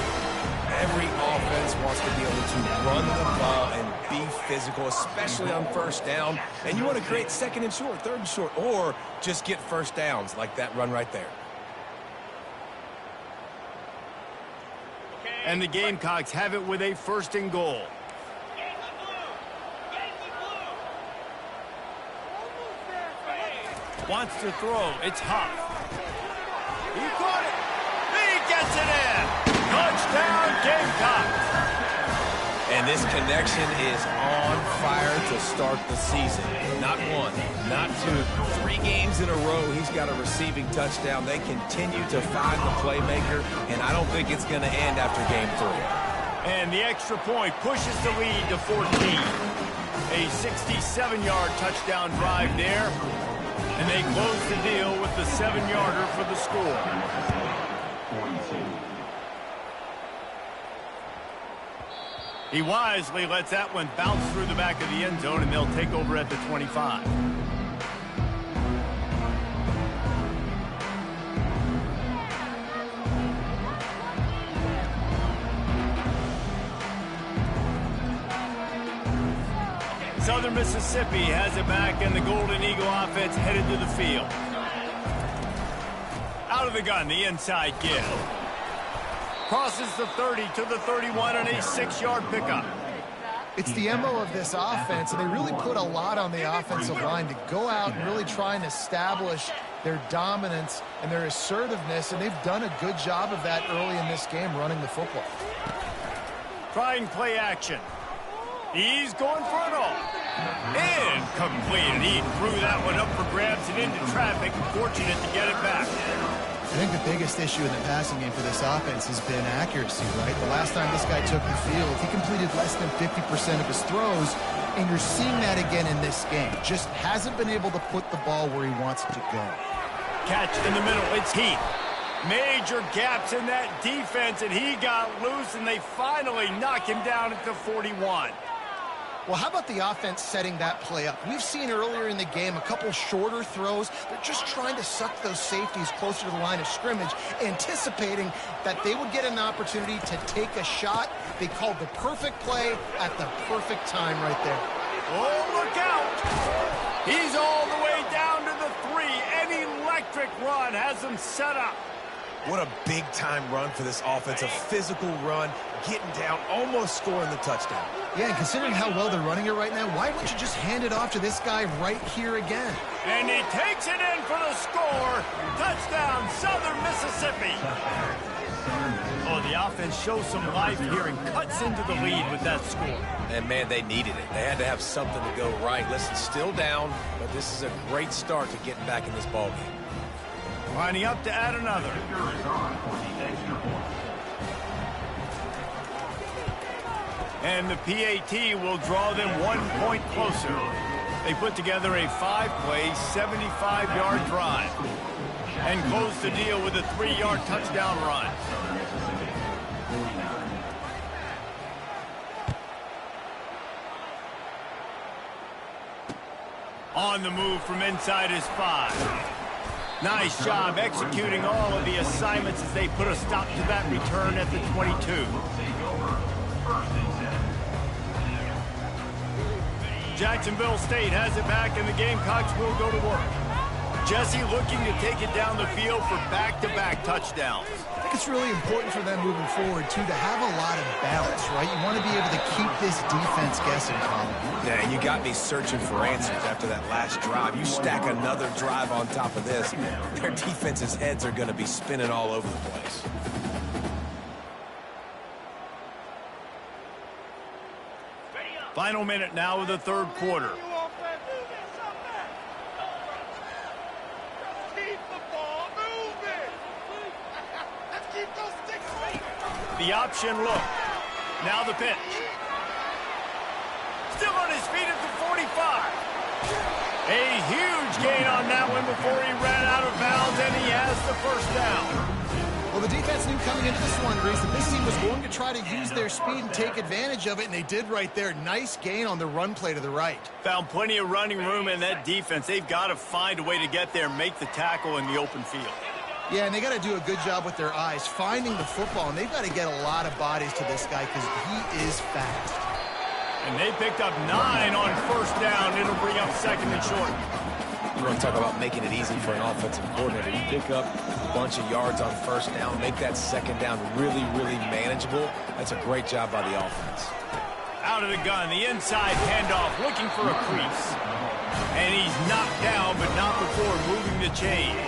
Every offense wants to be able to run the ball and be physical, especially on first down. And you want to create 2nd and short, 3rd and short, or just get first downs like that run right there. And the Gamecocks have it with a 1st and goal. Wants to throw. It's Huff. He caught it. He gets it in. Touchdown, Gamecocks. And this connection is on fire to start the season. Not 1, not 2, 3 games in a row. He's got a receiving touchdown. They continue to find the playmaker, and I don't think it's going to end after game 3. And the extra point pushes the lead to 14. A 67-yard touchdown drive there. And they close the deal with the 7-yarder for the score. He wisely lets that one bounce through the back of the end zone, and they'll take over at the 25. Southern Mississippi has it back, and the Golden Eagle offense headed to the field. Out of the gun, the inside give. Crosses the 30 to the 31 on a 6-yard pickup. It's the MO of this offense, and they really put a lot on the offensive line to go out and really try and establish their dominance and their assertiveness, and they've done a good job of that early in this game running the football. Trying play action. He's going for it all. Incomplete. He threw that one up for grabs and into traffic. Fortunate to get it back. I think the biggest issue in the passing game for this offense has been accuracy, right? The last time this guy took the field, he completed less than 50% of his throws, and you're seeing that again in this game. Just hasn't been able to put the ball where he wants it to go. Catch in the middle. It's Heath. Major gaps in that defense, and he got loose, and they finally knock him down at the 41. Well, how about the offense setting that play up? We've seen earlier in the game a couple shorter throws. They're just trying to suck those safeties closer to the line of scrimmage, anticipating that they would get an opportunity to take a shot. They called the perfect play at the perfect time right there. Oh, look out! He's all the way down to the 3. An electric run has him set up. What a big-time run for this offense. A physical run, getting down, almost scoring the touchdown. Yeah, and considering how well they're running it right now, why wouldn't you just hand it off to this guy right here again? And he takes it in for the score. Touchdown, Southern Mississippi. Oh, the offense shows some life here and cuts into the lead with that score. And, man, they needed it. They had to have something to go right. Listen, still down, but this is a great start to getting back in this ballgame. Lining up to add another. And the PAT will draw them 1 point closer. They put together a 5-play, 75-yard drive and close the deal with a 3-yard touchdown run. On the move from inside his 5. Nice job executing all of the assignments as they put a stop to that return at the 22. Jacksonville State has it back, and the Gamecocks will go to work. Jesse looking to take it down the field for back-to-back touchdowns. I think it's really important for them moving forward, too, to have a lot of balance, right? You want to be able to keep this defense guessing, Colin. Yeah, you got me searching for answers after that last drive. You stack another drive on top of this, their defense's heads are going to be spinning all over the place. Final minute now of the third quarter. The option look. Now the pitch. Still on his feet at the 45. A huge gain on that one before he ran out of bounds, and he has the first down. Well, the defense knew coming into this one, Reese, that this team was going to try to use their speed and take advantage of it, and they did right there. Nice gain on the run play to the right. Found plenty of running room in that defense. They've got to find a way to get there and make the tackle in the open field. Yeah, and they got to do a good job with their eyes, finding the football, and they've got to get a lot of bodies to this guy because he is fast. And they picked up 9 on first down. It'll bring up second and short. You want to talk about making it easy for an offensive coordinator. You pick up a bunch of yards on first down, make that second down really, really manageable. That's a great job by the offense. Out of the gun, the inside handoff, looking for a crease. And he's knocked down, but not before moving the chains.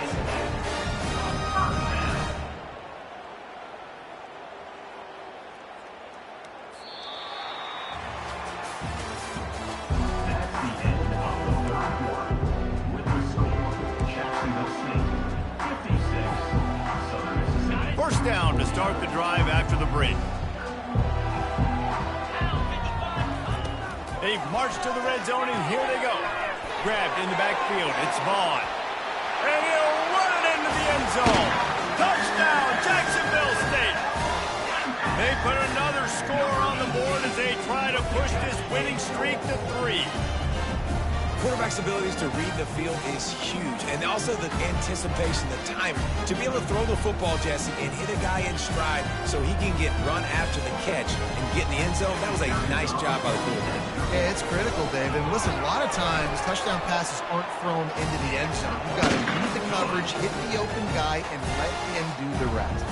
First down to start the drive after the break. They've marched to the red zone, and here they go. Grabbed in the backfield. It's Vaughn. And he'll run it into the end zone. Touchdown, Jacksonville State. They put another score on the board as they try to push this winning streak to 3. Quarterback's abilities to read the field is huge, and also the anticipation, the timing. To be able to throw the football, Jesse, and hit a guy in stride so he can get run after the catch and get in the end zone, that was a nice job by the quarterback. Yeah, it's critical, Dave. And listen, a lot of times touchdown passes aren't thrown into the end zone. You've got to read the coverage, hit the open guy, and let him do the rest.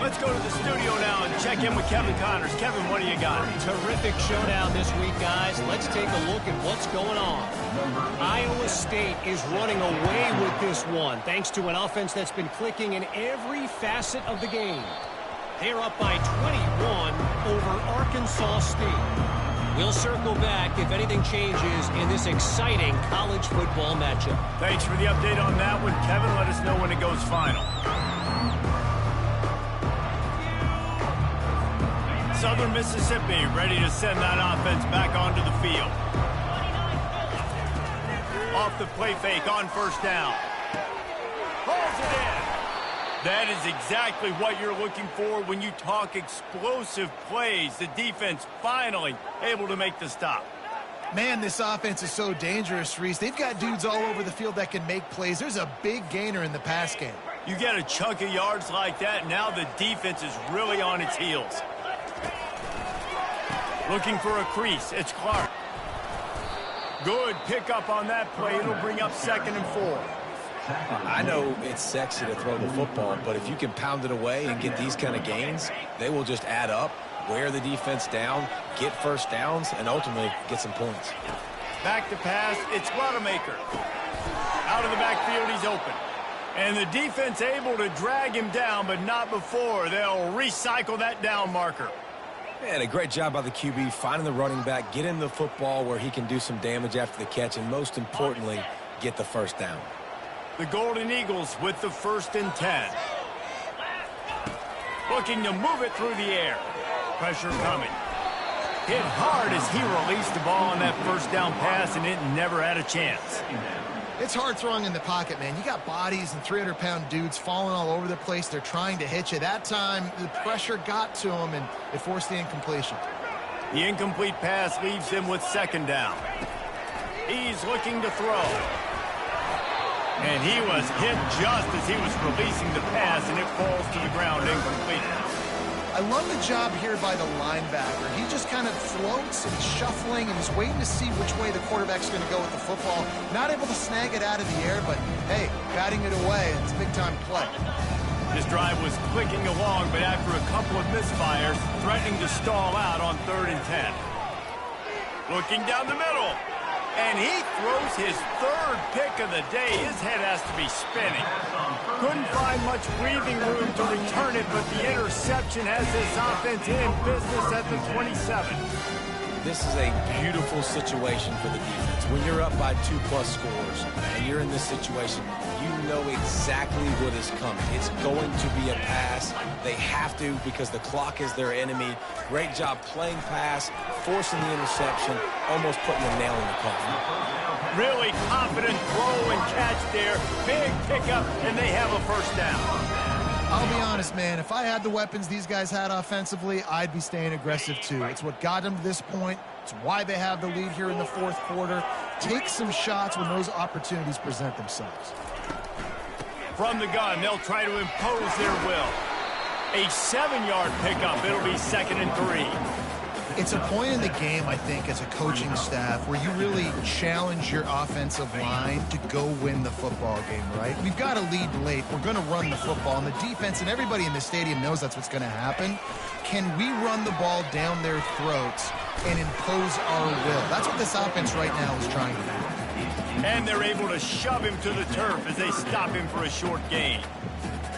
Let's go to the studio now and check in with Kevin Connors. Kevin, what do you got? Terrific showdown this week, guys. Let's take a look at what's going on. Iowa State is running away with this one, thanks to an offense that's been clicking in every facet of the game. They're up by 21 over Arkansas State. We'll circle back if anything changes in this exciting college football matchup. Thanks for the update on that one, Kevin. Let us know when it goes final. Southern Mississippi ready to send that offense back onto the field. Off the play fake on first down. Pulls it in. That is exactly what you're looking for when you talk explosive plays. The defense finally able to make the stop. Man, this offense is so dangerous, Reese. They've got dudes all over the field that can make plays. There's a big gainer in the pass game. You get a chunk of yards like that, now the defense is really on its heels. Looking for a crease. It's Clark. Good pickup on that play. It'll bring up 2nd and 4. I know it's sexy to throw the football, but if you can pound it away and get these kind of gains, they will just add up, wear the defense down, get first downs, and ultimately get some points. Back to pass. It's Wanamaker. Out of the backfield, he's open. And the defense able to drag him down, but not before. They'll recycle that down marker. And a great job by the QB finding the running back, getting the football where he can do some damage after the catch, and most importantly, get the first down. The Golden Eagles with the 1st and 10. Looking to move it through the air. Pressure coming. Hit hard as he released the ball on that first down pass, and it never had a chance. It's hard throwing in the pocket, man. You got bodies and 300-pound dudes falling all over the place. They're trying to hit you. That time, the pressure got to him, and it forced the incompletion. The incomplete pass leaves him with 2nd down. He's looking to throw. And he was hit just as he was releasing the pass, and it falls to the ground incomplete. I love the job here by the linebacker. He just kind of floats and shuffling and is waiting to see which way the quarterback's going to go with the football. Not able to snag it out of the air, but, hey, batting it away, it's a big-time play. This drive was clicking along, but after a couple of misfires, threatening to stall out on 3rd and 10. Looking down the middle. And he throws his 3rd pick of the day. His head has to be spinning. Couldn't find much breathing room to return it, but the interception has this offense in business at the 27. This is a beautiful situation for the defense. When you're up by 2+ scores and you're in this situation, you know exactly what is coming. It's going to be a pass. They have to because the clock is their enemy. Great job playing pass, forcing the interception, almost putting the nail in the coffin. Really confident throw and catch there. Big pickup, and they have a first down. I'll be honest, man. If I had the weapons these guys had offensively, I'd be staying aggressive too. It's what got them to this point. It's why they have the lead here in the 4th quarter. Take some shots when those opportunities present themselves. From the gun, they'll try to impose their will. A 7-yard pickup. It'll be 2nd and 3. It's a point in the game, I think, as a coaching staff where you really challenge your offensive line to go win the football game, right? We've got a lead late. We're going to run the football, and the defense and everybody in the stadium knows that's what's going to happen. Can we run the ball down their throats and impose our will? That's what this offense right now is trying to do. And they're able to shove him to the turf as they stop him for a short gain.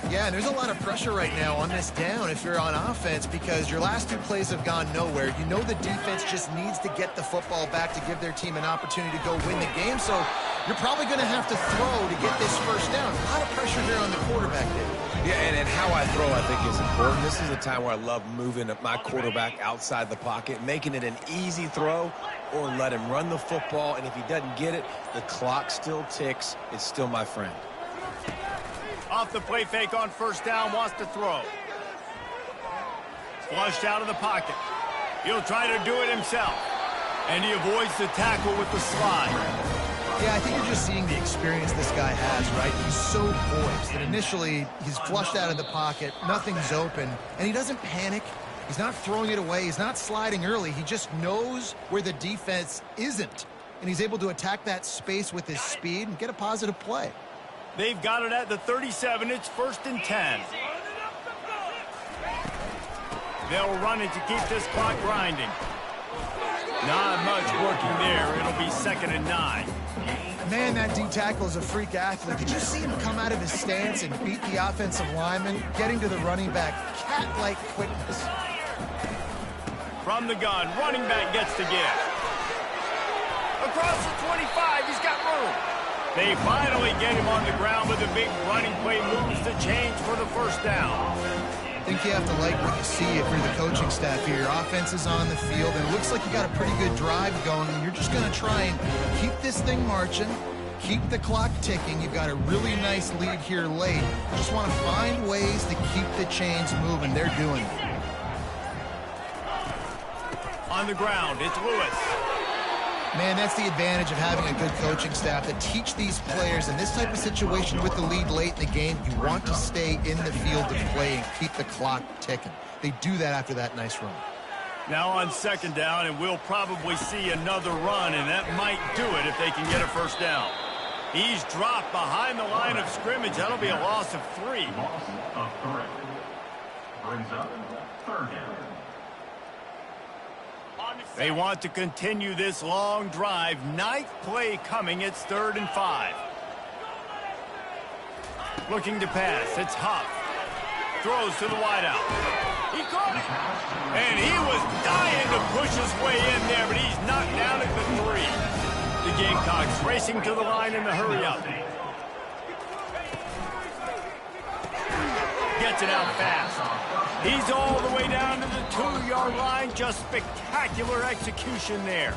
Yeah, and there's a lot of pressure right now on this down if you're on offense because your last 2 plays have gone nowhere. You know the defense just needs to get the football back to give their team an opportunity to go win the game, so you're probably going to have to throw to get this first down. A lot of pressure here on the quarterback there. Yeah, and how I throw, I think, is important. This is a time where I love moving my quarterback outside the pocket, making it an easy throw, or let him run the football, and if he doesn't get it, the clock still ticks. It's still my friend. Off the play fake on first down, wants to throw. Flushed out of the pocket. He'll try to do it himself. And he avoids the tackle with the slide. Yeah, I think you're just seeing the experience this guy has, right? He's so poised that initially he's flushed out of the pocket, nothing's open, and he doesn't panic. He's not throwing it away. He's not sliding early. He just knows where the defense isn't, and he's able to attack that space with his speed and get a positive play. They've got it at the 37. It's 1st and 10. They'll run it to keep this clock grinding. Not much working there. It'll be 2nd and 9. Man, that D tackle is a freak athlete. Did you see him come out of his stance and beat the offensive lineman, getting to the running back? Cat-like quickness. From the gun, running back gets the give. Across the 25, he's got room. They finally get him on the ground with a big running play, moves the chains for the 1st down. I think you have to like what you see if you're the coaching staff here. Your offense is on the field, and it looks like you got a pretty good drive going, and you're just going to try and keep this thing marching, keep the clock ticking. You've got a really nice lead here late. You just want to find ways to keep the chains moving. They're doing it. On the ground, it's Lewis. Man, that's the advantage of having a good coaching staff that teach these players in this type of situation with the lead late in the game. You want to stay in the field of play and keep the clock ticking. They do that after that nice run. Now on 2nd down, and we'll probably see another run, and that might do it if they can get a 1st down. He's dropped behind the line of scrimmage. That'll be a loss of 3. Loss of 3. Brings up 3rd down. They want to continue this long drive. 9th play coming. It's 3rd and 5. Looking to pass. It's Huff. Throws to the wideout. He caught it. And he was dying to push his way in there, but he's knocked down at the 3. The Gamecocks racing to the line in the hurry-up. Gets it out fast. He's all the way down to the 2-yard line. Just spectacular execution there.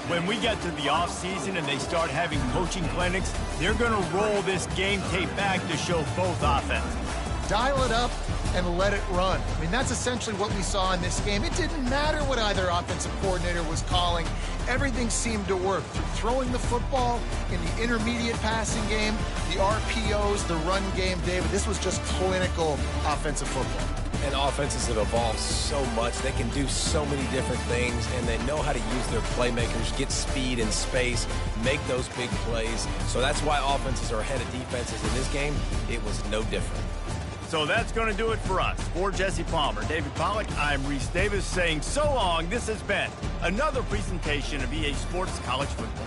When we get to the offseason and they start having coaching clinics, they're going to roll this game tape back to show both offenses. Dial it up and let it run. I mean, that's essentially what we saw in this game. It didn't matter what either offensive coordinator was calling. Everything seemed to work. Through throwing the football in the intermediate passing game, the RPOs, the run game, David, this was just clinical offensive football. And offenses have evolved so much. They can do so many different things, and they know how to use their playmakers, get speed and space, make those big plays. So that's why offenses are ahead of defenses. In this game, it was no different. So that's going to do it for us. For Jesse Palmer, David Pollack, I'm Reese Davis saying so long. This has been another presentation of EA Sports College Football.